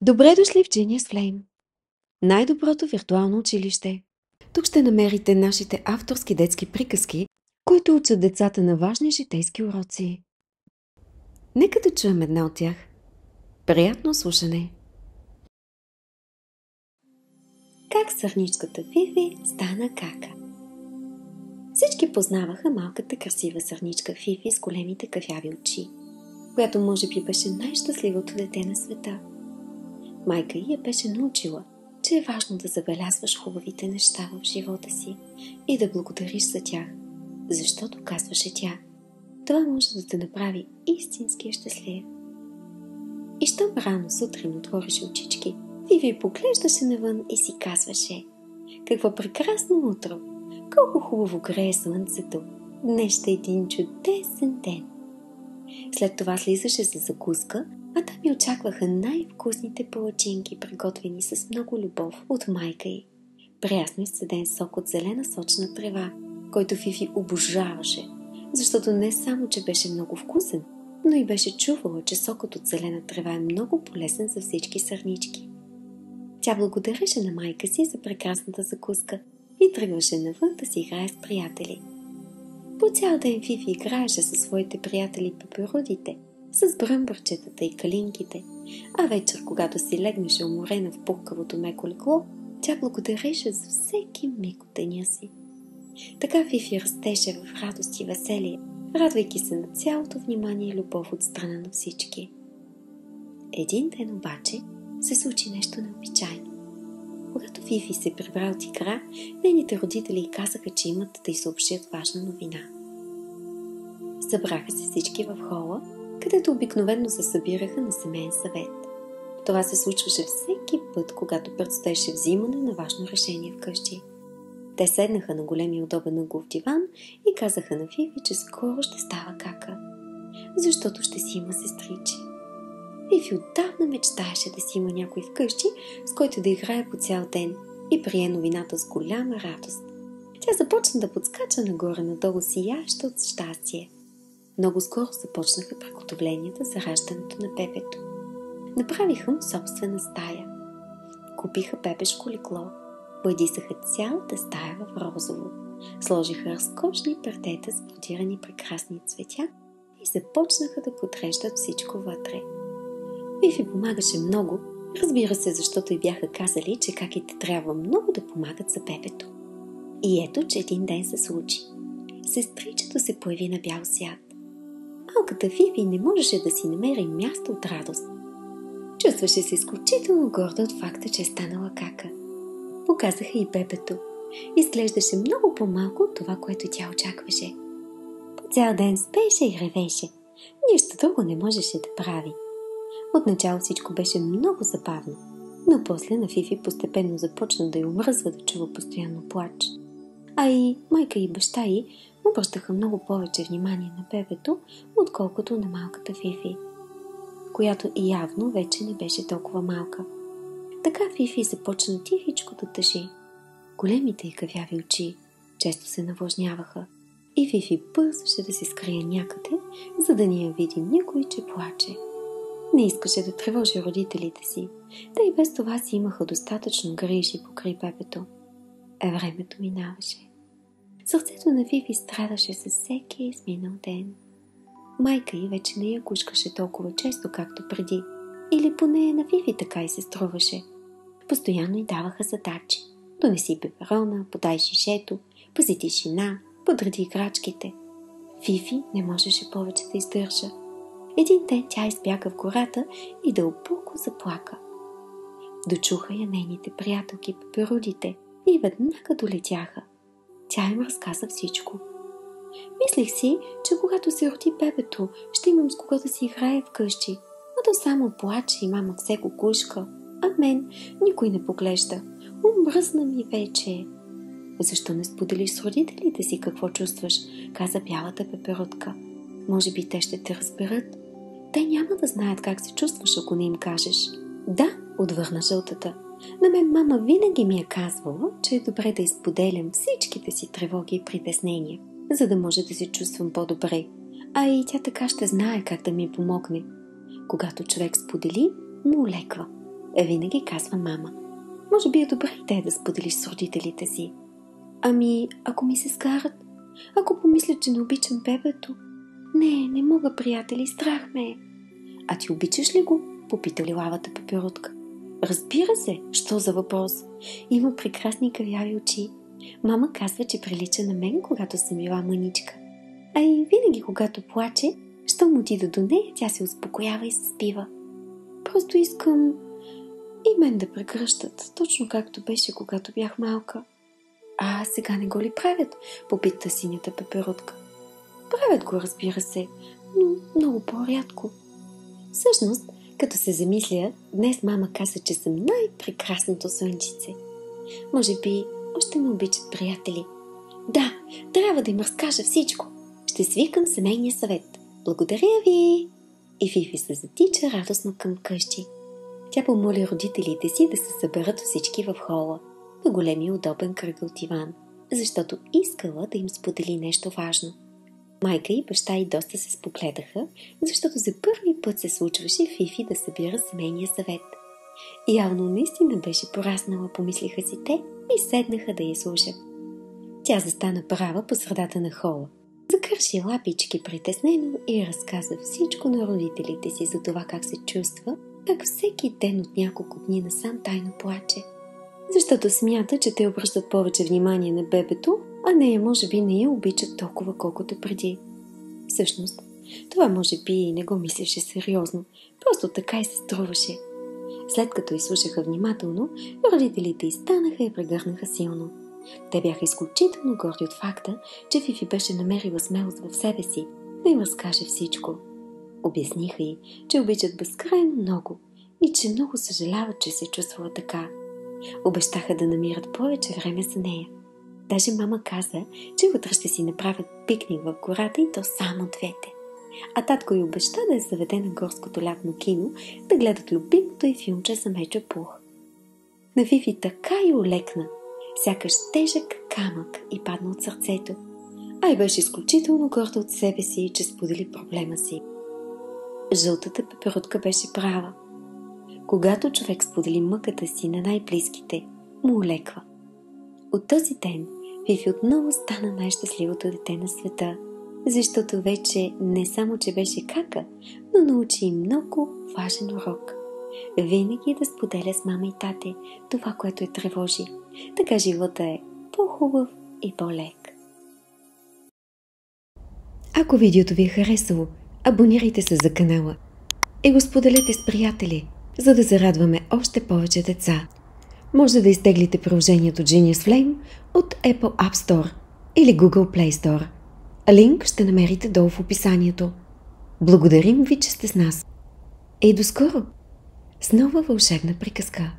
Добре дошли в Genius Flame, най-доброто виртуално училище. Тук ще намерите нашите авторски детски приказки, които учат децата на важни житейски уроци. Нека да чуем една от тях. Приятно слушане! Как сърничката Фифи стана кака? Всички познаваха малката красива сърничка Фифи с големите кафяви очи, която може би беше най-щастливото дете на света. Майка ѝ я беше научила, че е важно да забелязваш хубавите неща в живота си и да благодариш за тях, защото, казваше тя, това може да те направи истински щастлив. И щом рано сутрин отвореше очички, Фифи поглеждаше навън и си казваше: какво прекрасно утро! Колко хубаво грее слънцето! Днес ще е един чудесен ден! След това слизаше за закуска, а там я очакваха най-вкусните палачинки, приготвени с много любов от майка й. Прясно изцеден сок от зелена сочна трева, който Фифи обожаваше, защото не само, че беше много вкусен, но и беше чувала, че сокът от зелена трева е много полезен за всички сърнички. Тя благодареше на майка си за прекрасната закуска и тръгваше навън да си играе с приятели. По цял ден Фифи играеше със своите приятели пеперудите, с бръмбърчетата и калинките, а вечер, когато си легнеше уморена в пухкавото меко легло, тя благодареше за всеки миг от деня си. Така Фифи растеше в радост и веселие, радвайки се на цялото внимание и любов от страна на всички. Един ден обаче се случи нещо необичайно. Когато Фифи се прибра от игра, нейните родители й казаха, че имат да й съобщят важна новина. Събраха се всички в хола, където обикновено се събираха на семейен съвет. Това се случваше всеки път, когато предстоеше взимане на важно решение вкъщи. Те седнаха на големия удобен ъгъл диван и казаха на Фифи, че скоро ще става кака, защото ще си има сестриче. Фифи отдавна мечтаеше да си има някой вкъщи, с който да играе по цял ден, и прие новината с голяма радост. Тя започна да подскача нагоре-надолу, сияща от щастие. Много скоро започнаха приготовленията за раждането на бебето. Направиха му собствена стая. Купиха бебешко легло, поедисаха цялата стая в розово, сложиха разкошни пердета с бродирани прекрасни цветя и започнаха да подреждат всичко вътре. Фифи помагаше много, разбира се, защото й бяха казали, че каките трябва много да помагат за бебето. И ето, че един ден се случи. Сестричето се появи на бял свят. Малката Фифи не можеше да си намери място от радост. Чувстваше се изключително горда от факта, че е станала кака. Показаха и бебето. Изглеждаше много по-малко от това, което тя очакваше. По цял ден спеше и ревеше. Нищо друго не можеше да прави. Отначало всичко беше много забавно, но после на Фифи постепенно започна да й омръзва да чува постоянно плач. А и майка и баща й обръщаха много повече внимание на бебето, отколкото на малката Фифи, която и явно вече не беше толкова малка. Така Фифи започна тихичко да тъжи. Големите й кафяви очи често се навлажняваха и Фифи бързаше да се скрие някъде, за да не я види никой, че плаче. Не искаше да тревожи родителите си, да и без това си имаха достатъчно грижи покрай бебето. Времето минаваше. Сърцето на Фифи страдаше със всеки изминал ден. Майка й вече не я гушкаше толкова често, както преди. Или поне на Фифи така и се струваше. Постоянно й даваха задачи. Донеси пеперона, подай шишето, пази тишина, подреди играчките. Фифи не можеше повече да издържа. Един ден тя избяга в гората и дълбоко заплака. Дочуха я нейните приятелки пеперудите и веднага долетяха. Тя им разказа всичко. Мислех си, че когато се роди бебето, ще имам с кого да си играе вкъщи, а то само плаче и мама все го гушка, а мен никой не поглежда. Омръзна ми вече. Защо не споделиш с родителите си какво чувстваш, каза бялата пеперудка. Може би те ще те разберат. Те няма да знаят как се чувстваш, ако не им кажеш. Да, отвърна жълтата. На мен мама винаги ми е казвала, че е добре да изподелям всичките си тревоги и притеснения, за да може да се чувствам по-добре. А и тя така ще знае как да ми помогне. Когато човек сподели, му олеква. Винаги казва мама. Може би е добра идея да споделиш с родителите си. Ами, ако ми се скарат? Ако помислят, че не обичам бебето? Не мога, приятели, страх ме е. А ти обичаш ли го? Попита лилавата пеперутка. Разбира се, що за въпрос? Има прекрасни каляви очи. Мама казва, че прилича на мен, когато съм била мъничка. А и винаги, когато плаче, щом отида до нея, тя се успокоява и се спива. Просто искам и мен да прегръщат, точно както беше, когато бях малка. А сега не го ли правят? Попита синята пеперутка. Правят го, разбира се, но много по-рядко. Всъщност, като се замисля, днес мама каза, че съм най-прекрасното слънчице. Може би още ме обичат приятели. Да, трябва да им разкажа всичко. Ще свикам семейния съвет. Благодаря ви! И Фифи се затича радостно към къщи. Тя помоли родителите си да се съберат всички в хола, на големия удобен кръгъл диван, защото искала да им сподели нещо важно. Майка и баща и доста се спогледаха, защото за първи път се случваше Фифи да събира семейния съвет. Явно наистина беше пораснала, помислиха си те и седнаха да я слушат. Тя застана права по средата на хола, закърши лапички притеснено и разказа всичко на родителите си за това как се чувства, как всеки ден от няколко дни насам тайно плаче. Защото смята, че те обръщат повече внимание на бебето, а нея може би не я обичат толкова, колкото преди. Всъщност, това може би и не го мислеше сериозно, просто така и се струваше. След като изслушаха внимателно, родителите й станаха и прегърнаха силно. Те бяха изключително горди от факта, че Фифи беше намерила смелост в себе си да им разкаже всичко. Обясниха й, че обичат безкрайно много и че много съжаляват, че се чувствала така. Обещаха да намират повече време за нея. Даже мама каза, че утре ще си направят пикник в гората и то само двете. А татко й обеща да я заведе на горското лятно кино да гледат любимото й филмче за Мечо Пух. На Фифи така и олекна, сякаш тежък камък и падна от сърцето. А и беше изключително горда от себе си, че сподели проблема си. Жълтата пеперутка беше права. Когато човек сподели мъката си на най-близките, му олеква. От този ден Фифи отново стана най-щастливото дете на света, защото вече не само, че беше кака, но научи и много важен урок. Винаги да споделя с мама и тате това, което я тревожи. Така живота е по-хубав и по-лек. Ако видеото ви е харесало, абонирайте се за канала и го споделете с приятели, за да зарадваме още повече деца. Може да изтеглите приложението Genius Flame от Apple App Store или Google Play Store. Линк ще намерите долу в описанието. Благодарим ви, че сте с нас. И до скоро! С нова вълшебна приказка.